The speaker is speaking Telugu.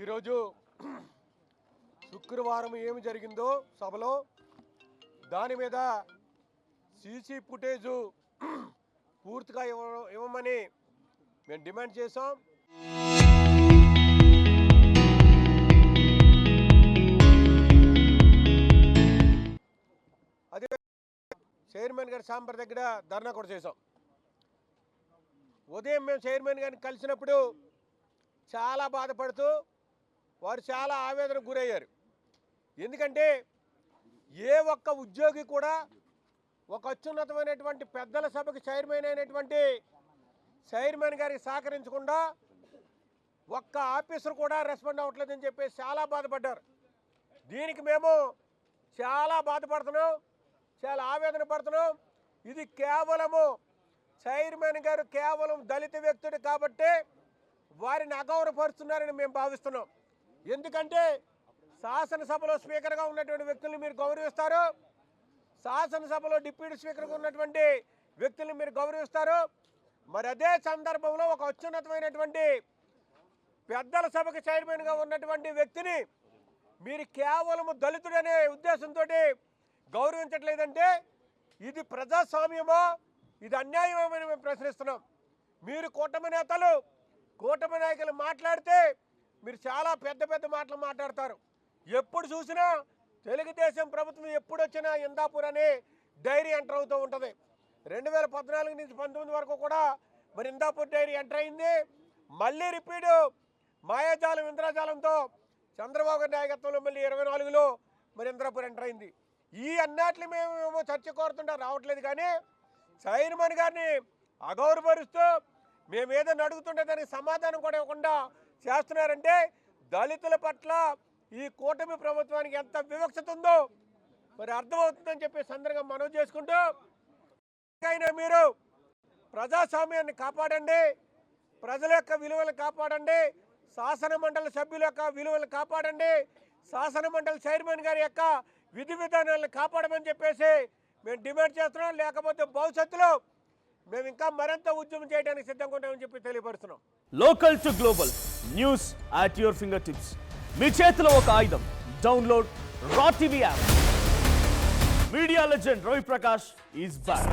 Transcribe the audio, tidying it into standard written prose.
ఈరోజు శుక్రవారం ఏమి జరిగిందో సభలో దాని మీద సీసీ ఫుటేజ్ పూర్తిగా ఇవ్వమని మేము డిమాండ్ చేసాం. అదే చైర్మన్ గారి ఛాంబర్ దగ్గర ధర్నా కూడా చేసాం. ఉదయం మేము చైర్మన్ గారిని కలిసినప్పుడు చాలా బాధపడుతూ వారు చాలా ఆవేదనకు గురయ్యారు. ఎందుకంటే ఏ ఒక్క ఉద్యోగి కూడా ఒక అత్యున్నతమైనటువంటి పెద్దల సభకి చైర్మన్ అయినటువంటి చైర్మన్ గారికి సహకరించకుండా ఒక్క ఆఫీసర్ కూడా రెస్పాండ్ అవ్వట్లేదని చెప్పేసి చాలా బాధపడ్డారు. దీనికి మేము చాలా బాధపడుతున్నాం, చాలా ఆవేదన పడుతున్నాం. ఇది కేవలము చైర్మన్ గారు కేవలం దళిత వ్యక్తుడు కాబట్టి వారిని అగౌరవపరుస్తున్నారని మేము భావిస్తున్నాం. ఎందుకంటే శాసనసభలో స్పీకర్గా ఉన్నటువంటి వ్యక్తుల్ని మీరు గౌరవిస్తారు, శాసనసభలో డిప్యూటీ స్పీకర్గా ఉన్నటువంటి వ్యక్తుల్ని మీరు గౌరవిస్తారు. మరి అదే సందర్భంలో ఒక అత్యున్నతమైనటువంటి పెద్దల సభకి చైర్మన్గా ఉన్నటువంటి వ్యక్తిని మీరు కేవలం దళితుడనే ఉద్దేశంతో గౌరవించట్లేదంటే ఇది ప్రజాస్వామ్యమో, ఇది అన్యాయమని మేము ప్రశ్నిస్తున్నాం. మీరు కూటమి నేతలు, కూటమి నాయకులు మాట్లాడితే మీరు చాలా పెద్ద పెద్ద మాటలు మాట్లాడతారు. ఎప్పుడు చూసినా తెలుగుదేశం ప్రభుత్వం ఎప్పుడు వచ్చినా ఇందాపూర్ అనే డైరీ ఎంటర్ అవుతూ ఉంటుంది. 2014 నుంచి 19 వరకు కూడా మరి ఇందాపూర్ డైరీ ఎంటర్ అయింది. మళ్ళీ రిపీట్ మాయాజాలం ఇంద్రజాలంతో చంద్రబాబు గారి నాయకత్వంలో మళ్ళీ 24లో మరి ఇంద్రాపూర్ ఎంటర్ అయింది. ఈ అన్నిటిని మేము చర్చ కోరుతుంటే రావట్లేదు. కానీ చైర్మన్ గారిని అగౌరవపరుస్తూ మేము ఏదైనా అడుగుతుంటే దానికి సమాధానం కూడా ఇవ్వకుండా చేస్తున్నారంటే దళితుల పట్ల ఈ కూటమి ప్రభుత్వానికి ఎంత వివక్షత ఉందో మరి అర్థమవుతుందని చెప్పి సందర్భంగా మనవి చేసుకుంటూ, అయినా మీరు ప్రజాస్వామ్యాన్ని కాపాడండి, ప్రజల యొక్క విలువలను కాపాడండి, శాసన మండలి సభ్యుల యొక్క విలువలను కాపాడండి, శాసన మండలి చైర్మన్ గారి యొక్క విధి విధానాలను కాపాడమని చెప్పేసి మేము డిమాండ్ చేస్తున్నాం. లేకపోతే భవిష్యత్తులో మేము ఇంకా మరింత ఉద్యమం చేయడానికి సిద్ధంగా ఉంటామని చెప్పి తెలియపరుస్తున్నాం. Local to global news at your fingertips. మీ చేతిలో ఒక ఆయుధం. Download raw TV app. Media legend Ravi Prakash is back.